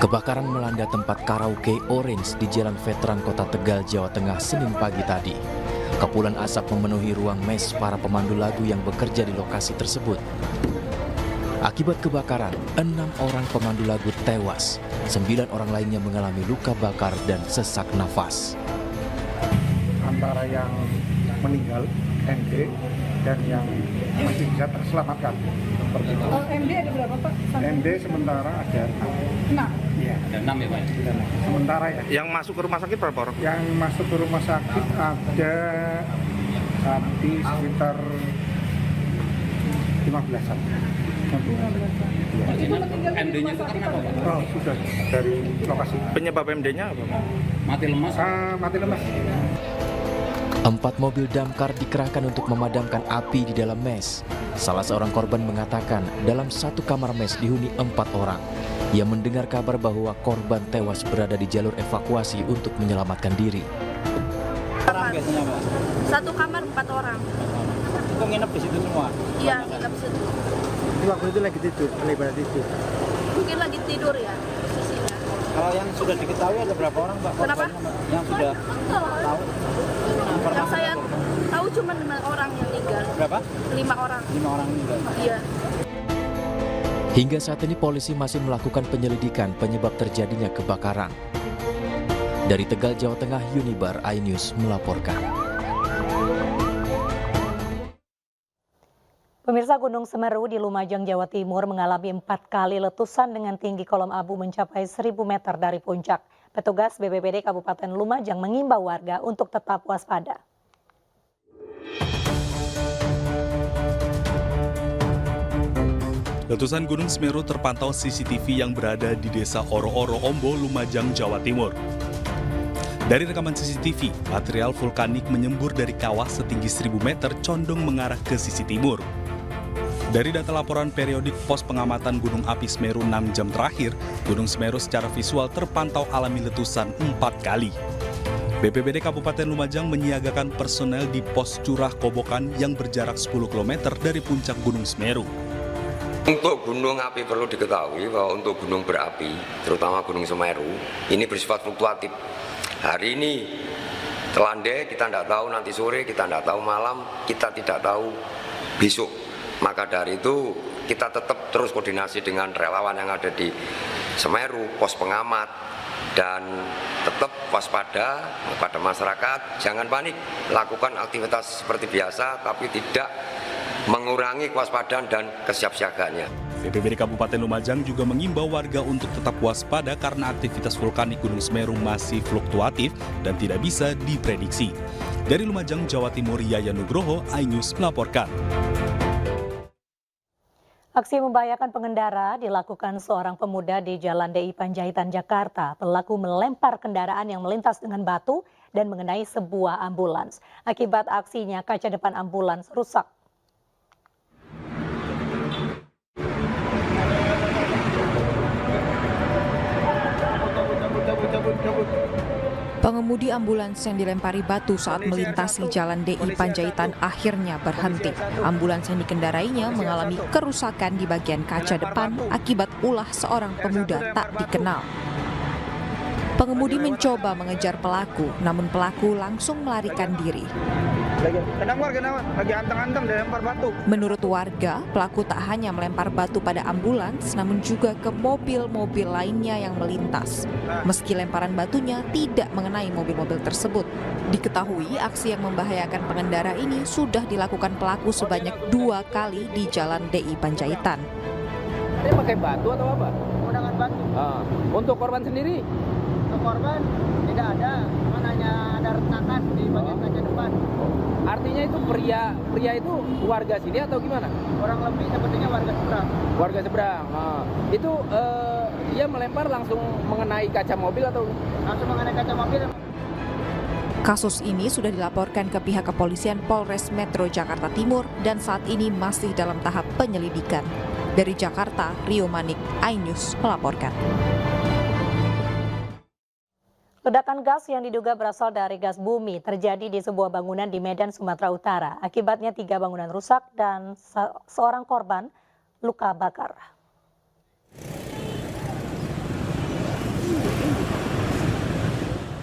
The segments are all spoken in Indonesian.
Kebakaran melanda tempat karaoke Orange di Jalan Veteran Kota Tegal, Jawa Tengah, Senin pagi tadi. Kepulan asap memenuhi ruang mes para pemandu lagu yang bekerja di lokasi tersebut. Akibat kebakaran, 6 orang pemandu lagu tewas, 9 orang lainnya mengalami luka bakar dan sesak nafas. Antara yang meninggal, MD, dan yang masih bisa terselamatkan. MD ada berapa, Pak? MD sementara ada 6. Iya. Ada 6 ya, Pak? Sementara ya. Yang masuk ke rumah sakit berapa orang? Yang masuk ke rumah sakit ada tadi sekitar 15-an. MD-nya itu karena apa, Pak? Oh, sudah dari lokasi. Penyebab MD-nya apa? Mati lemas? Mati lemas. 4 mobil damkar dikerahkan untuk memadamkan api di dalam mes. Salah seorang korban mengatakan dalam satu kamar mes dihuni 4 orang. Ia mendengar kabar bahwa korban tewas berada di jalur evakuasi untuk menyelamatkan diri. Orang biasanya, Pak? Satu kamar 4 orang. Itu nginep di situ semua? Iya, nginep situ. Waktu itu lagi tidur, lebar tidur. Mungkin lagi tidur ya posisinya. Kalau yang sudah diketahui ada berapa orang, Pak? Kenapa? Yang sudah tahu? Yang saya tahu cuma 5 orang yang meninggal. Berapa? 5 orang. 5 orang meninggal. Iya. Hingga saat ini polisi masih melakukan penyelidikan penyebab terjadinya kebakaran. Dari Tegal, Jawa Tengah, Unibar iNews melaporkan. Pemirsa, Gunung Semeru di Lumajang, Jawa Timur mengalami 4 kali letusan dengan tinggi kolom abu mencapai 1.000 meter dari puncak. Petugas BPBD Kabupaten Lumajang mengimbau warga untuk tetap waspada. Letusan Gunung Semeru terpantau CCTV yang berada di Desa Oro-Oro, Ombo, Lumajang, Jawa Timur. Dari rekaman CCTV, material vulkanik menyembur dari kawah setinggi 1.000 meter condong mengarah ke sisi timur. Dari data laporan periodik pos pengamatan Gunung Api Semeru 6 jam terakhir, Gunung Semeru secara visual terpantau alami letusan 4 kali. BPBD Kabupaten Lumajang menyiagakan personel di pos Curah Kobokan yang berjarak 10 km dari puncak Gunung Semeru. Untuk gunung api perlu diketahui bahwa untuk gunung berapi, terutama Gunung Semeru, ini bersifat fluktuatif. Hari ini telandai, kita tidak tahu nanti sore, kita tidak tahu malam, kita tidak tahu besok. Maka dari itu kita tetap terus koordinasi dengan relawan yang ada di Semeru, pos pengamat, dan tetap waspada kepada masyarakat, jangan panik, lakukan aktivitas seperti biasa tapi tidak mengurangi kewaspadaan dan kesiapsiagaannya. BPBD Kabupaten Lumajang juga mengimbau warga untuk tetap waspada karena aktivitas vulkanik Gunung Semeru masih fluktuatif dan tidak bisa diprediksi. Dari Lumajang, Jawa Timur, Yaya Nugroho, iNews melaporkan. Aksi membahayakan pengendara dilakukan seorang pemuda di Jalan DI Panjaitan, Jakarta. Pelaku melempar kendaraan yang melintas dengan batu dan mengenai sebuah ambulans. Akibat aksinya, kaca depan ambulans rusak. Pengemudi ambulans yang dilempari batu saat melintasi Jalan DI Panjaitan akhirnya berhenti. Ambulans yang dikendarainya mengalami kerusakan di bagian kaca depan akibat ulah seorang pemuda tak dikenal. Pengemudi mencoba mengejar pelaku, namun pelaku langsung melarikan diri. Lagi anteng-anteng dilempar batu. Menurut warga, pelaku tak hanya melempar batu pada ambulans, namun juga ke mobil-mobil lainnya yang melintas. Meski lemparan batunya tidak mengenai mobil-mobil tersebut. Diketahui aksi yang membahayakan pengendara ini sudah dilakukan pelaku sebanyak 2 kali di Jalan DI Panjaitan. Dia pakai batu atau apa? Menggunakan batu. Untuk korban sendiri? Untuk korban tidak ada, cuma hanya ada retakan di bagian kaca depan. Artinya itu pria itu warga sini atau gimana? Kurang lebih sepertinya warga seberang. Warga seberang. Itu dia melempar langsung mengenai kaca mobil atau? Langsung mengenai kaca mobil. Kasus ini sudah dilaporkan ke pihak kepolisian Polres Metro Jakarta Timur dan saat ini masih dalam tahap penyelidikan. Dari Jakarta, Rio Manik, iNews melaporkan. Ledakan gas yang diduga berasal dari gas bumi terjadi di sebuah bangunan di Medan, Sumatera Utara. Akibatnya 3 bangunan rusak dan seorang korban luka bakar.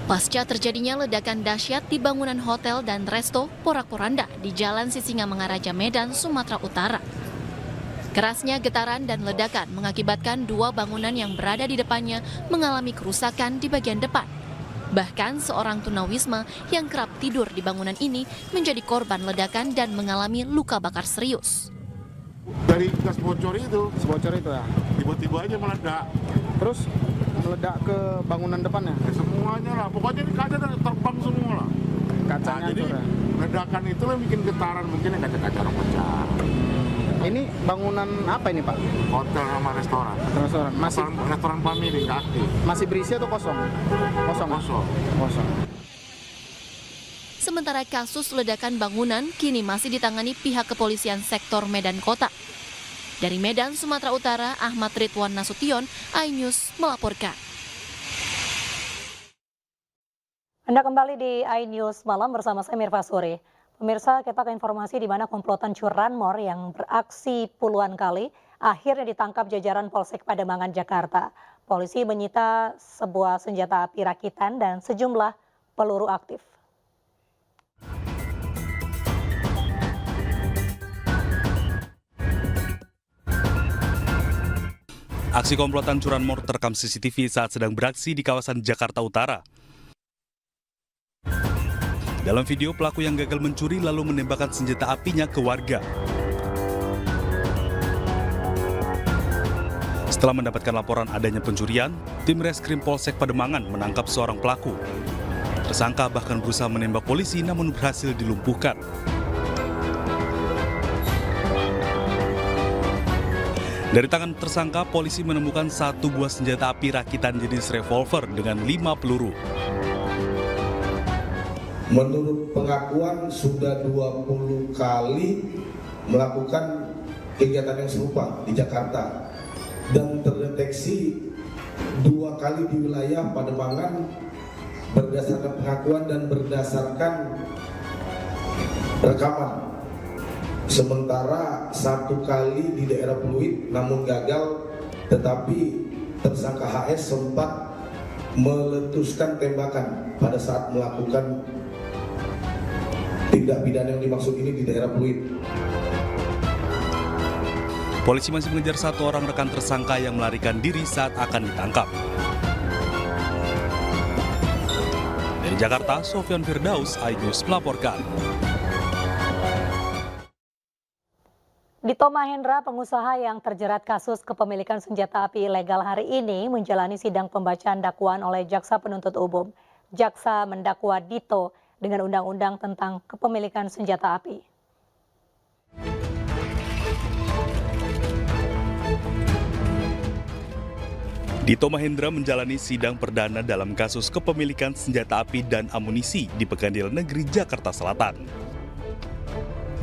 Pasca terjadinya ledakan dahsyat di bangunan hotel dan resto Porak-Poranda di Jalan Sisingamangaraja, Medan, Sumatera Utara. Kerasnya getaran dan ledakan mengakibatkan 2 bangunan yang berada di depannya mengalami kerusakan di bagian depan. Bahkan seorang tunawisma yang kerap tidur di bangunan ini menjadi korban ledakan dan mengalami luka bakar serius. Dari gas bocor itu ya. tiba-tiba aja meledak. Terus meledak ke bangunan depannya. Ya, semuanya lah, pokoknya ini kaca terbang semua lah. Kacanya jadi hancur ya? ledakan itu yang bikin getaran, mungkin ya kaca-kaca orang pecah. Ini bangunan apa ini, Pak? Hotel sama restoran. Restoran. Masih Restoran family nggak aktif. masih berisi atau kosong? Kosong. Kosong. Sementara kasus ledakan bangunan kini masih ditangani pihak kepolisian sektor Medan Kota. Dari Medan, Sumatera Utara, Ahmad Ridwan Nasution, iNews melaporkan. Anda kembali di iNews Malam bersama saya Mirva Suri. Pemirsa, kita ke informasi di mana komplotan curanmor yang beraksi puluhan kali akhirnya ditangkap jajaran Polsek Pademangan, Jakarta. Polisi menyita sebuah senjata api rakitan dan sejumlah peluru aktif. Aksi komplotan curanmor terekam CCTV saat sedang beraksi di kawasan Jakarta Utara. Dalam video, pelaku yang gagal mencuri lalu menembakkan senjata apinya ke warga. Setelah mendapatkan laporan adanya pencurian, tim Reskrim Polsek Pademangan menangkap seorang pelaku. Tersangka bahkan berusaha menembak polisi namun berhasil dilumpuhkan. Dari tangan tersangka, polisi menemukan 1 buah senjata api rakitan jenis revolver dengan 5 peluru. Menurut pengakuan sudah 20 kali melakukan kegiatan yang serupa di Jakarta dan terdeteksi 2 kali di wilayah Pademangan berdasarkan pengakuan dan berdasarkan rekaman. Sementara 1 kali di daerah Pluit namun gagal, tetapi tersangka HS sempat meletuskan tembakan pada saat melakukan tindak pidana yang dimaksud ini di daerah Pluit. Polisi masih mengejar 1 orang rekan tersangka yang melarikan diri saat akan ditangkap. Dari Jakarta, Sofyan Firdaus, iNews melaporkan. Dito Mahendra, pengusaha yang terjerat kasus kepemilikan senjata api ilegal hari ini menjalani sidang pembacaan dakwaan oleh Jaksa Penuntut Umum. Jaksa mendakwa Dito dengan undang-undang tentang kepemilikan senjata api. Dito Mahendra menjalani sidang perdana dalam kasus kepemilikan senjata api dan amunisi di Pengadilan Negeri Jakarta Selatan.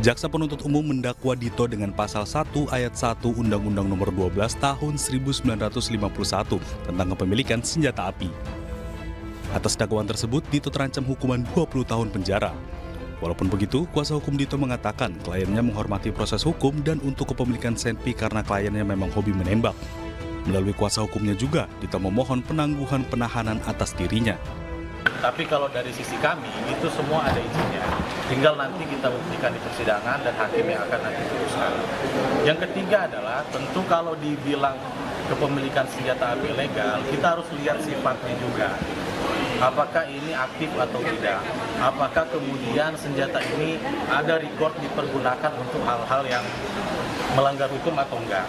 Jaksa Penuntut Umum mendakwa Dito dengan pasal 1 ayat 1 Undang-Undang Nomor 12 Tahun 1951 tentang kepemilikan senjata api. Atas dakwaan tersebut, Dito terancam hukuman 20 tahun penjara. Walaupun begitu, kuasa hukum Dito mengatakan kliennya menghormati proses hukum dan untuk kepemilikan senpi karena kliennya memang hobi menembak. Melalui kuasa hukumnya juga, Dito memohon penangguhan penahanan atas dirinya. Tapi kalau dari sisi kami, itu semua ada izinnya. Tinggal nanti kita buktikan di persidangan dan hakim yang akan nanti putuskan. Yang ketiga adalah, tentu kalau dibilang kepemilikan senjata api ilegal, kita harus lihat sifatnya juga. Apakah ini aktif atau tidak? Apakah kemudian senjata ini ada record dipergunakan untuk hal-hal yang melanggar hukum atau enggak?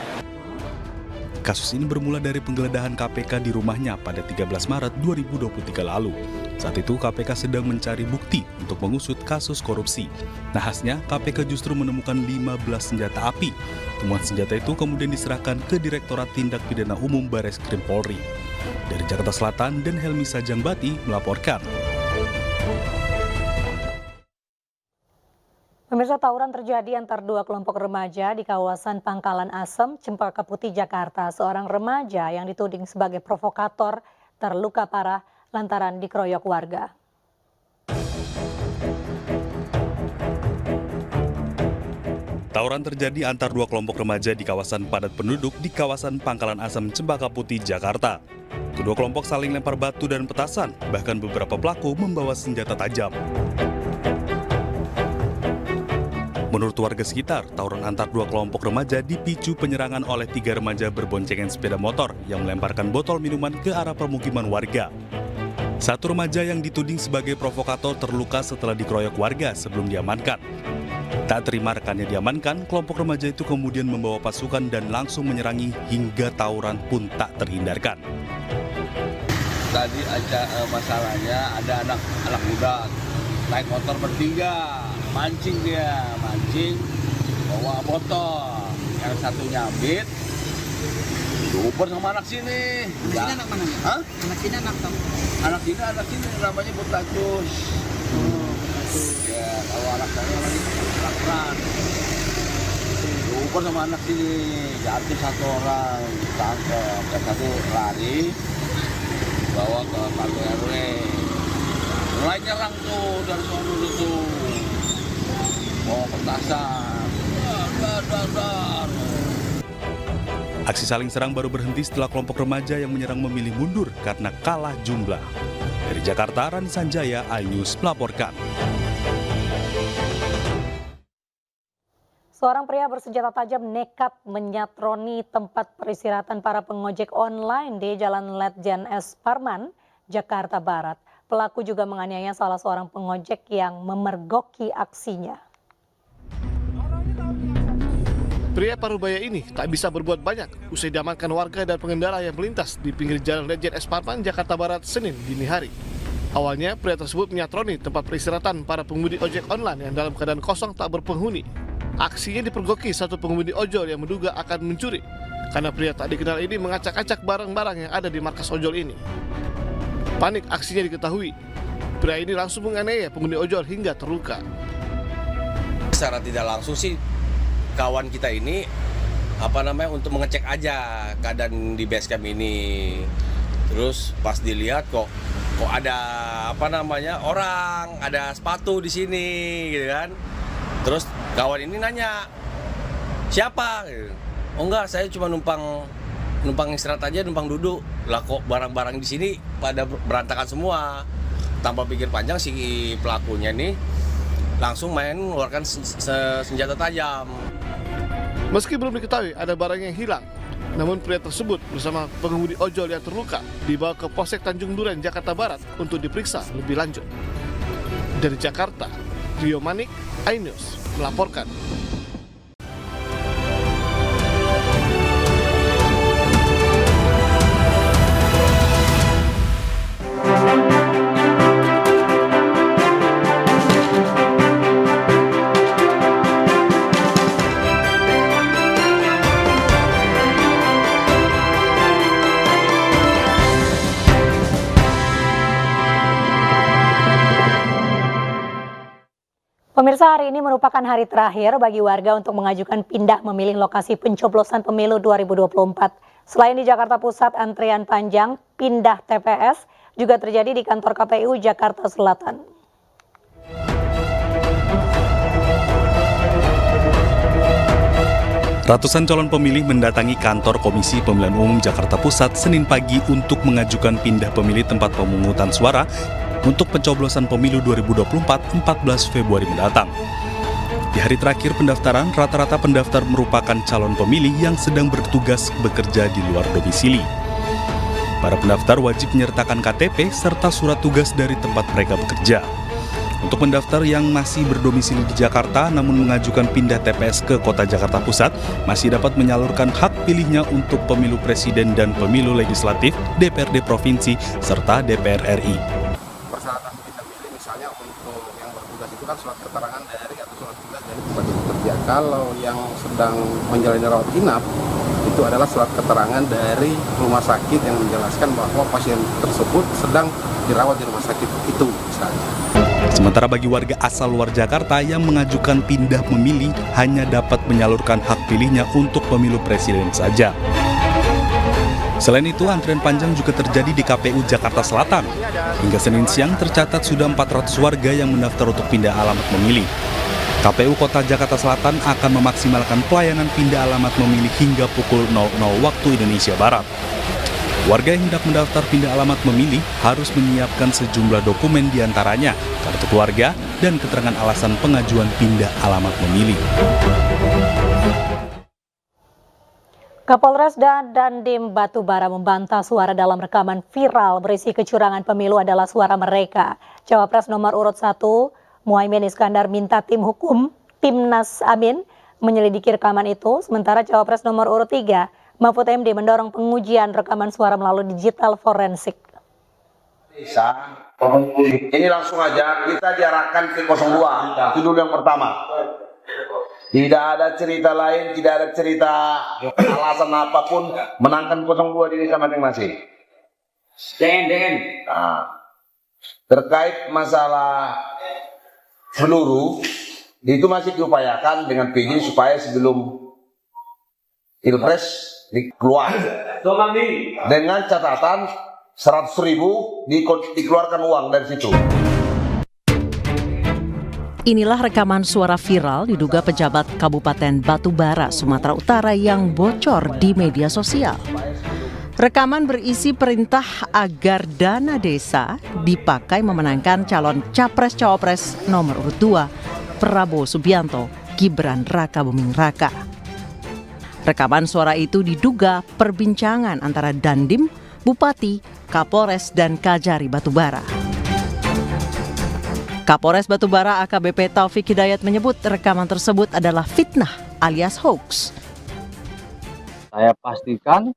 Kasus ini bermula dari penggeledahan KPK di rumahnya pada 13 Maret 2023 lalu. Saat itu KPK sedang mencari bukti untuk mengusut kasus korupsi. Nahasnya KPK justru menemukan 15 senjata api. Temuan senjata itu kemudian diserahkan ke Direktorat Tindak Pidana Umum Bareskrim Polri. Dari Jakarta Selatan, dan Helmi Sajangbati melaporkan. Pemirsa, tawuran terjadi antar 2 kelompok remaja di kawasan Pangkalan Asem, Cempaka Putih, Jakarta. Seorang remaja yang dituding sebagai provokator terluka parah lantaran dikeroyok warga. Tawuran terjadi antar dua kelompok remaja di kawasan padat penduduk di kawasan Pangkalan Asam, Cempaka Putih, Jakarta. Kedua kelompok saling lempar batu dan petasan, bahkan beberapa pelaku membawa senjata tajam. Menurut warga sekitar, tawuran antar dua kelompok remaja dipicu penyerangan oleh 3 remaja berboncengan sepeda motor yang melemparkan botol minuman ke arah permukiman warga. Satu remaja yang dituding sebagai provokator terluka setelah dikeroyok warga sebelum diamankan. Tak terima rekannya diamankan, kelompok remaja itu kemudian membawa pasukan dan langsung menyerangi hingga tawuran pun tak terhindarkan. Tadi masalahnya ada anak muda naik motor bertiga, mancing bawa botol, yang satu nyabit, diuber sama anak sini. Anak sini anak mana? Hah? Anak sini Anak sini namanya Butacus. Ya, kalau anak saya lagi kelaparan. Diuber sama anak sini, jatuh 1 orang, ditangkap, dan 1 lari, bawa ke kantor RW. Mulai nyerang tuh dari sono tuh, bawa petasan, dar. Aksi saling serang baru berhenti setelah kelompok remaja yang menyerang memilih mundur karena kalah jumlah. Dari Jakarta, Rani Sanjaya, iNews melaporkan. Seorang pria bersenjata tajam nekat menyatroni tempat peristirahatan para pengojek online di Jalan Letjen S. Parman, Jakarta Barat. Pelaku juga menganiaya salah seorang pengojek yang memergoki aksinya. Pria Parubaya ini tak bisa berbuat banyak usai diamankan warga dan pengendara yang melintas di pinggir Jalan Letjen S. Parman, Jakarta Barat, Senin dini hari. Awalnya pria tersebut menyatroni tempat peristirahatan para pengemudi ojek online yang dalam keadaan kosong tak berpenghuni. Aksinya dipergoki satu pengemudi ojol yang menduga akan mencuri, karena pria tak dikenal ini mengacak-acak barang-barang yang ada di markas ojol ini. Panik aksinya diketahui, pria ini langsung menganiaya pengemudi ojol hingga terluka. Secara tidak langsung sih, kawan kita ini untuk mengecek aja keadaan di basecamp ini. Terus pas dilihat kok ada orang, ada sepatu di sini gitu kan. Terus kawan ini nanya, "Siapa?" "Oh enggak, saya cuma numpang istirahat aja, numpang duduk." Lah kok barang-barang di sini pada berantakan semua. Tanpa pikir panjang si pelakunya nih langsung mengeluarkan senjata tajam. Meski belum diketahui ada barang yang hilang, namun pria tersebut bersama pengemudi ojol yang terluka dibawa ke Polsek Tanjung Duren, Jakarta Barat untuk diperiksa lebih lanjut. Dari Jakarta, Rio Manik, iNews melaporkan. Pemirsa, hari ini merupakan hari terakhir bagi warga untuk mengajukan pindah memilih lokasi pencoblosan pemilu 2024. Selain di Jakarta Pusat, antrian panjang pindah TPS juga terjadi di kantor KPU Jakarta Selatan. Ratusan calon pemilih mendatangi kantor Komisi Pemilihan Umum Jakarta Pusat Senin pagi untuk mengajukan pindah pemilih tempat pemungutan suara untuk pencoblosan pemilu 2024 14 Februari mendatang. Di hari terakhir pendaftaran, rata-rata pendaftar merupakan calon pemilih yang sedang bertugas bekerja di luar domisili. Para pendaftar wajib menyertakan KTP serta surat tugas dari tempat mereka bekerja. Untuk pendaftar yang masih berdomisili di Jakarta namun mengajukan pindah TPS ke Kota Jakarta Pusat, masih dapat menyalurkan hak pilihnya untuk pemilu presiden dan pemilu legislatif, DPRD Provinsi, serta DPR RI. Persyaratan pindah pilih misalnya untuk yang bertugas itu kan surat keterangan dari atau surat tugas dari tempat bekerja. Kalau yang sedang menjalani rawat inap, itu adalah surat keterangan dari rumah sakit yang menjelaskan bahwa pasien tersebut sedang dirawat di rumah sakit itu misalnya. Sementara bagi warga asal luar Jakarta yang mengajukan pindah memilih hanya dapat menyalurkan hak pilihnya untuk pemilu presiden saja. Selain itu, antrian panjang juga terjadi di KPU Jakarta Selatan. Hingga Senin siang tercatat sudah 400 warga yang mendaftar untuk pindah alamat memilih. KPU Kota Jakarta Selatan akan memaksimalkan pelayanan pindah alamat memilih hingga pukul 00 waktu Indonesia Barat. Warga yang hendak mendaftar pindah alamat memilih harus menyiapkan sejumlah dokumen diantaranya kartu keluarga dan keterangan alasan pengajuan pindah alamat memilih. Kapolres dan Dandim Batubara membantah suara dalam rekaman viral berisi kecurangan pemilu adalah suara mereka. Cawapres nomor urut 1, Muhaimin Iskandar minta tim hukum Timnas Amin menyelidiki rekaman itu, sementara Cawapres nomor urut 3, Mahfud MD mendorong pengujian rekaman suara melalui digital forensik. Ini langsung aja kita diarahkan ke 02, itu dulu yang pertama. Tidak ada cerita lain, tidak ada cerita alasan apapun, menangkan 02 di desa masing-masing. Nah, terkait masalah peluru, itu masih diupayakan dengan PJ supaya sebelum Pilpres dikeluar. Dengan catatan 100.000 dikeluarkan uang dari situ. Inilah rekaman suara viral diduga pejabat Kabupaten Batubara, Sumatera Utara yang bocor di media sosial. Rekaman berisi perintah agar dana desa dipakai memenangkan calon Capres-Cawapres nomor urut 2, Prabowo Subianto, Gibran Rakabuming Raka. Rekaman suara itu diduga perbincangan antara Dandim, Bupati, Kapolres, dan Kajari Batubara. Kapolres Batubara AKBP Taufik Hidayat menyebut rekaman tersebut adalah fitnah alias hoax. Saya pastikan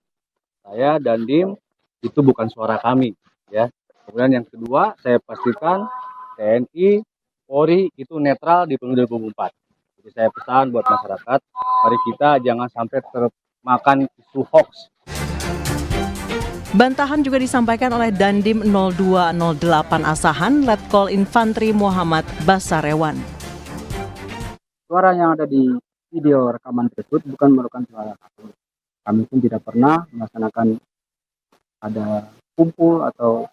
saya Dandim itu bukan suara kami, ya. Kemudian yang kedua, saya pastikan TNI, Polri itu netral di pemilu 2024. Jadi saya pesan buat masyarakat, mari kita jangan sampai termakan isu hoax. Bantahan juga disampaikan oleh Dandim 0208 Asahan, Letkol Infantri Muhammad Basarewan. Suara yang ada di video rekaman tersebut bukan merupakan suara kami. Kami pun tidak pernah melaksanakan ada kumpul atau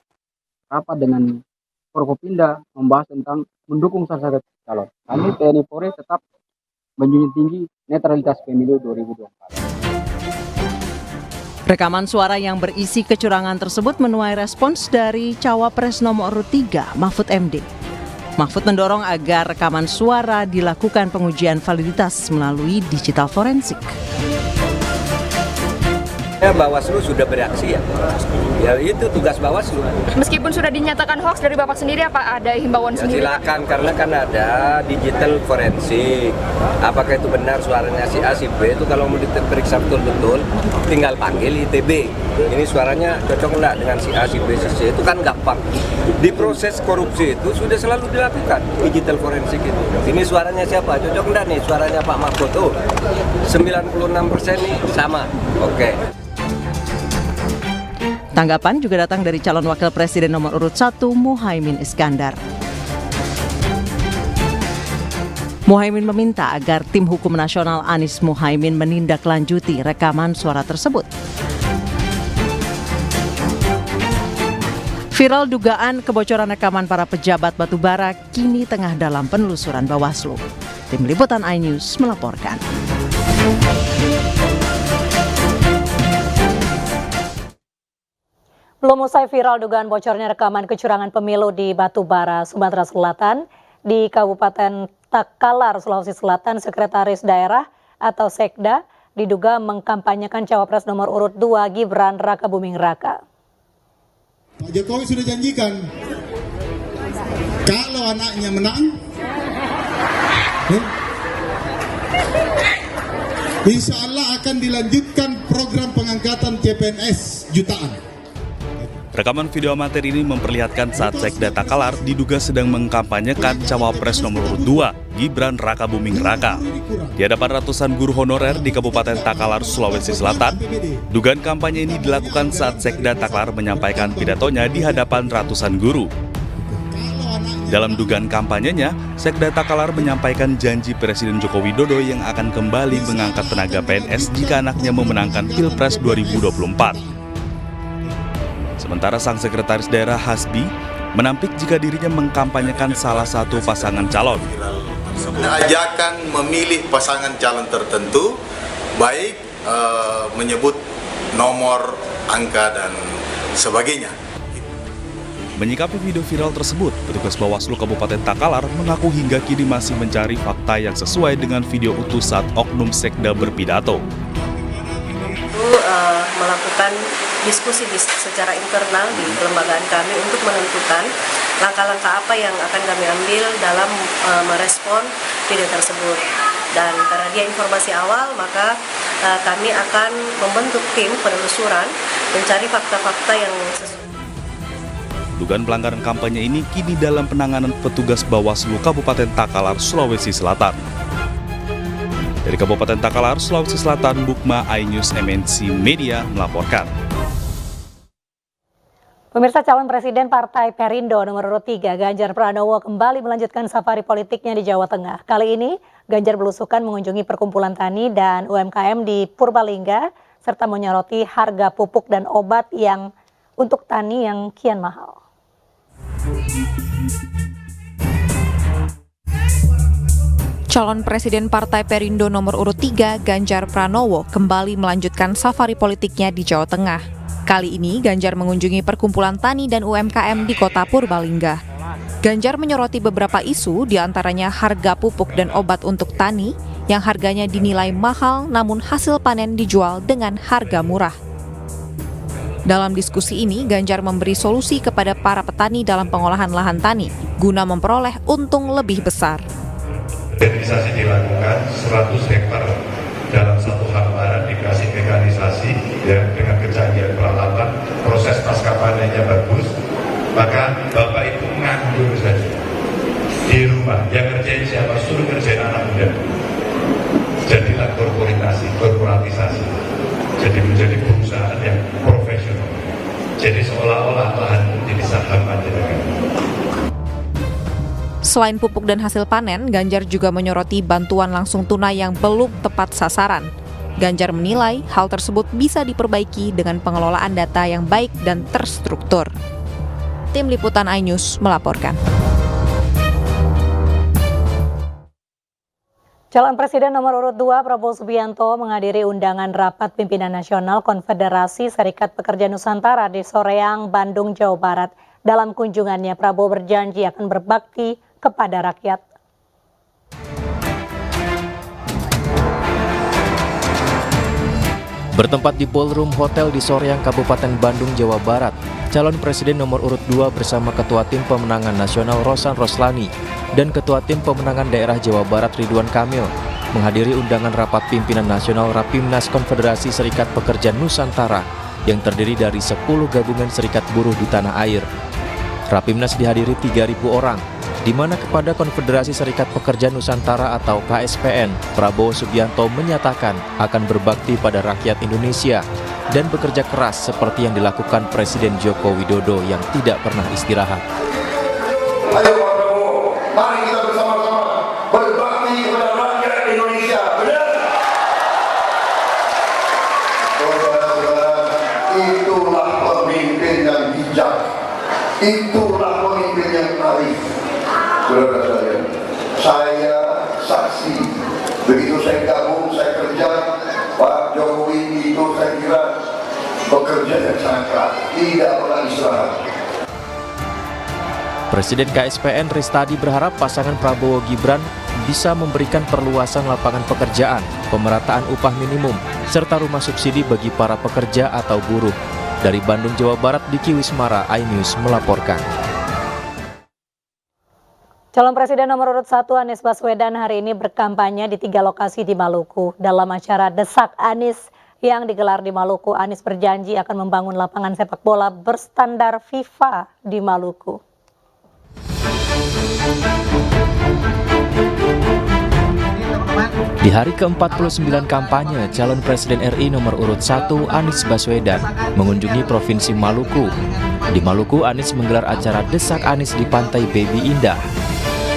rapat dengan Forkopimda membahas tentang mendukung salah satu calon. Kami TNI Polri tetap menjunjung tinggi netralitas pemilu 2024. Rekaman suara yang berisi kecurangan tersebut menuai respons dari Cawapres nomor urut 3, Mahfud MD. Mahfud mendorong agar rekaman suara dilakukan pengujian validitas melalui digital forensik. Bawaslu sudah bereaksi ya itu tugas Bawaslu. Meskipun sudah dinyatakan hoax dari Bapak sendiri, apa ada himbauan sendiri? Silakan, karena kan ada digital forensik. Apakah itu benar suaranya si A, si B, itu kalau mau diperiksa betul-betul tinggal panggil ITB. Ini suaranya cocok enggak dengan si A, si B, si C, itu kan gampang. Di proses korupsi itu sudah selalu dilakukan digital forensik itu. Ini suaranya siapa? Cocok enggak nih suaranya Pak Mahfud? Tuh 96% nih sama. Oke. Tanggapan juga datang dari calon wakil presiden nomor urut 1, Muhaimin Iskandar. Muhaimin meminta agar tim hukum nasional Anies Muhaimin menindaklanjuti rekaman suara tersebut. Viral dugaan kebocoran rekaman para pejabat Batubara kini tengah dalam penelusuran Bawaslu. Tim Liputan iNews melaporkan. Belum usai viral dugaan bocornya rekaman kecurangan pemilu di Batubara, Sumatera Selatan, di Kabupaten Takalar, Sulawesi Selatan, Sekretaris Daerah atau Sekda diduga mengkampanyekan Cawapres nomor urut 2 Gibran Rakabuming Raka. Pak Jokowi sudah janjikan kalau anaknya menang, insya Allah akan dilanjutkan program pengangkatan CPNS jutaan. Rekaman video amatir ini memperlihatkan saat Sekda Takalar diduga sedang mengkampanyekan Cawapres nomor urut 2, Gibran Rakabuming Raka. Di hadapan ratusan guru honorer di Kabupaten Takalar, Sulawesi Selatan, dugaan kampanye ini dilakukan saat Sekda Takalar menyampaikan pidatonya di hadapan ratusan guru. Dalam dugaan kampanyenya, Sekda Takalar menyampaikan janji Presiden Joko Widodo yang akan kembali mengangkat tenaga PNS jika anaknya memenangkan Pilpres 2024. Sementara sang sekretaris daerah Hasbi menampik jika dirinya mengkampanyekan salah satu pasangan calon. tersebut. Ajakan memilih pasangan calon tertentu, baik menyebut nomor, angka, dan sebagainya. Menyikapi video viral tersebut, petugas Bawaslu Kabupaten Takalar mengaku hingga kini masih mencari fakta yang sesuai dengan video utuh saat oknum sekda berpidato. Melakukan diskusi secara internal di kelembagaan kami untuk menentukan langkah-langkah apa yang akan kami ambil dalam merespon video tersebut. Dan karena dia informasi awal, maka kami akan membentuk tim penelusuran mencari fakta-fakta yang sesuai. Dugaan pelanggaran kampanye ini kini dalam penanganan petugas Bawaslu Kabupaten Takalar, Sulawesi Selatan. Dari Kabupaten Takalar, Sulawesi Selatan, Bukma iNews MNC Media melaporkan. Pemirsa, calon presiden Partai Perindo nomor urut 3 Ganjar Pranowo kembali melanjutkan safari politiknya di Jawa Tengah. Kali ini Ganjar belusukan mengunjungi perkumpulan tani dan UMKM di Purbalingga serta menyoroti harga pupuk dan obat yang untuk tani yang kian mahal. Calon Presiden Partai Perindo nomor urut 3 Ganjar Pranowo kembali melanjutkan safari politiknya di Jawa Tengah. Kali ini Ganjar mengunjungi perkumpulan tani dan UMKM di kota Purbalingga. Ganjar menyoroti beberapa isu, diantaranya harga pupuk dan obat untuk tani yang harganya dinilai mahal namun hasil panen dijual dengan harga murah. Dalam diskusi ini, Ganjar memberi solusi kepada para petani dalam pengolahan lahan tani guna memperoleh untung lebih besar. Mekanisasi dilakukan 100 hektar dalam satu hektar dikasih mekanisasi ya, dengan kecanggihan peralatan, proses pasca panennya bagus, maka Bapak itu nganggur saja di rumah. Yang kerjain siapa? Suruh kerjain anak muda. Jadilah korporatisasi. Jadi menjadi perusahaan yang profesional. Jadi seolah-olah lahan jadi saham aja. Selain pupuk dan hasil panen, Ganjar juga menyoroti bantuan langsung tunai yang belum tepat sasaran. Ganjar menilai hal tersebut bisa diperbaiki dengan pengelolaan data yang baik dan terstruktur. Tim Liputan iNews melaporkan. Calon Presiden nomor urut 2 Prabowo Subianto menghadiri undangan rapat pimpinan nasional Konfederasi Serikat Pekerja Nusantara di Soreang, Bandung, Jawa Barat. Dalam kunjungannya, Prabowo berjanji akan berbakti kepada rakyat. Bertempat di Ballroom Hotel di Soreang, Kabupaten Bandung, Jawa Barat, calon presiden nomor urut 2 bersama Ketua Tim Pemenangan Nasional Rosan Roslani dan Ketua Tim Pemenangan Daerah Jawa Barat Ridwan Kamil menghadiri undangan rapat pimpinan nasional Rapimnas Konfederasi Serikat Pekerja Nusantara yang terdiri dari 10 gabungan serikat buruh di tanah air. Rapimnas dihadiri 3.000 orang, di mana kepada Konfederasi Serikat Pekerja Nusantara atau KSPN, Prabowo Subianto menyatakan akan berbakti pada rakyat Indonesia dan bekerja keras seperti yang dilakukan Presiden Joko Widodo yang tidak pernah istirahat. Ayo Pak Prabowo, mari kita bersama-sama berbakti kepada rakyat Indonesia, benar? Saudara-saudara, itulah pemimpin yang bijak, itulah pemimpin yang arif. Saudara saya saksi, begitu saya gabung, saya kerja, Pak Jokowi itu saya kira bekerja yang sangat keras, tidak pernah istirahat. Presiden KSPN Ristadi berharap pasangan Prabowo Gibran bisa memberikan perluasan lapangan pekerjaan, pemerataan upah minimum, serta rumah subsidi bagi para pekerja atau buruh. Dari Bandung, Jawa Barat, Diki Wismara, iNews melaporkan. Calon Presiden nomor urut 1 Anies Baswedan hari ini berkampanye di 3 lokasi di Maluku. Dalam acara Desak Anies yang digelar di Maluku, Anies berjanji akan membangun lapangan sepak bola berstandar FIFA di Maluku. Di hari ke-49 kampanye, calon Presiden RI nomor urut 1 Anies Baswedan mengunjungi Provinsi Maluku. Di Maluku, Anies menggelar acara Desak Anies di Pantai Baby Indah.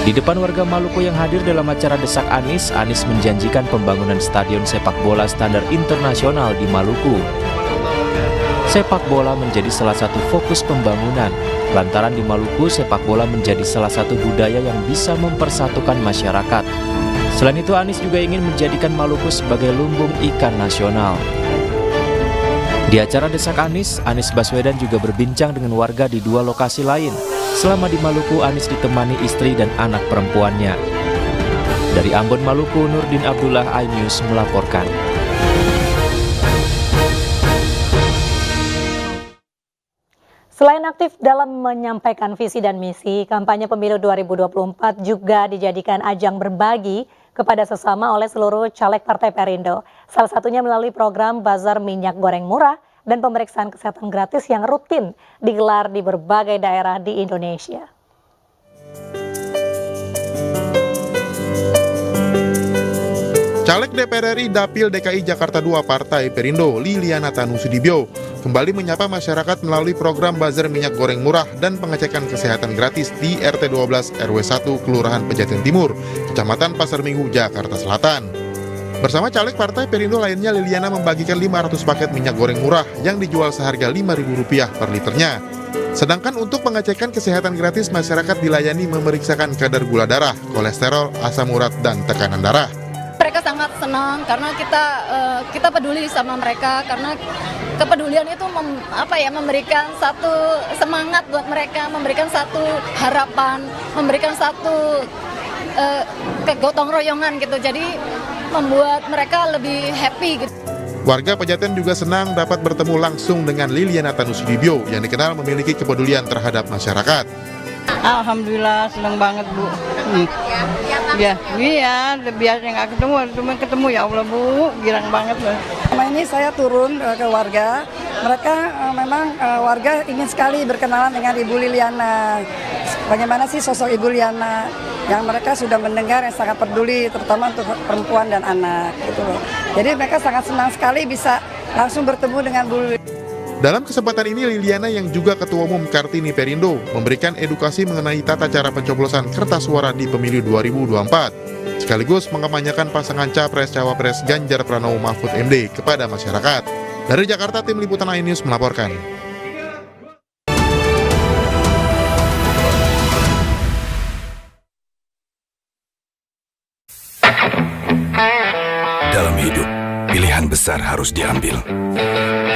Di depan warga Maluku yang hadir dalam acara Desak Anies, Anies menjanjikan pembangunan stadion sepak bola standar internasional di Maluku. sepak bola menjadi salah satu fokus pembangunan. Lantaran di Maluku, sepak bola menjadi salah satu budaya yang bisa mempersatukan masyarakat. Selain itu, Anies juga ingin menjadikan Maluku sebagai lumbung ikan nasional. Di acara Desak Anies Baswedan juga berbincang dengan warga di 2 lokasi lain. Selama di Maluku, Anies ditemani istri dan anak perempuannya. Dari Ambon, Maluku, Nurdin Abdullah, iNews melaporkan. Selain aktif dalam menyampaikan visi dan misi, kampanye pemilu 2024 juga dijadikan ajang berbagi kepada sesama oleh seluruh caleg Partai Perindo. Salah satunya melalui program Bazar Minyak Goreng Murah dan pemeriksaan kesehatan gratis yang rutin digelar di berbagai daerah di Indonesia. Caleg DPR RI Dapil DKI Jakarta II Partai Perindo, Liliana Tanusudibyo, kembali menyapa masyarakat melalui program Bazar Minyak Goreng Murah dan pengecekan kesehatan gratis di RT 12 RW 1 Kelurahan Pejaten Timur, Kecamatan Pasar Minggu, Jakarta Selatan. Bersama caleg Partai Perindo lainnya, Liliana membagikan 500 paket minyak goreng murah yang dijual seharga Rp5.000 per liternya. Sedangkan untuk pengecekan kesehatan gratis, masyarakat dilayani memeriksakan kadar gula darah, kolesterol, asam urat, dan tekanan darah. Mereka sangat senang karena kita peduli sama mereka, karena kepedulian itu memberikan satu semangat buat mereka, memberikan satu harapan, memberikan satu kegotong royongan gitu. Jadi membuat mereka lebih happy gitu. Warga Pejaten juga senang dapat bertemu langsung dengan Liliana Tanusudibyo yang dikenal memiliki kepedulian terhadap masyarakat. Alhamdulillah, senang banget Bu. Iya, biar nggak ketemu ya Allah Bu, girang banget loh. Selama ini saya turun ke warga, mereka memang warga ingin sekali berkenalan dengan Ibu Liliana. Bagaimana sih sosok Ibu Liliana yang mereka sudah mendengar, yang sangat peduli, terutama untuk perempuan dan anak gitu loh. Jadi mereka sangat senang sekali bisa langsung bertemu dengan Bu Liliana. Dalam kesempatan ini, Liliana yang juga Ketua Umum Kartini Perindo memberikan edukasi mengenai tata cara pencoblosan kertas suara di pemilu 2024, sekaligus mengampanyekan pasangan Capres-Cawapres Ganjar Pranowo Mahfud MD kepada masyarakat. Dari Jakarta, tim liputan iNews melaporkan. Dalam hidup, pilihan besar harus diambil.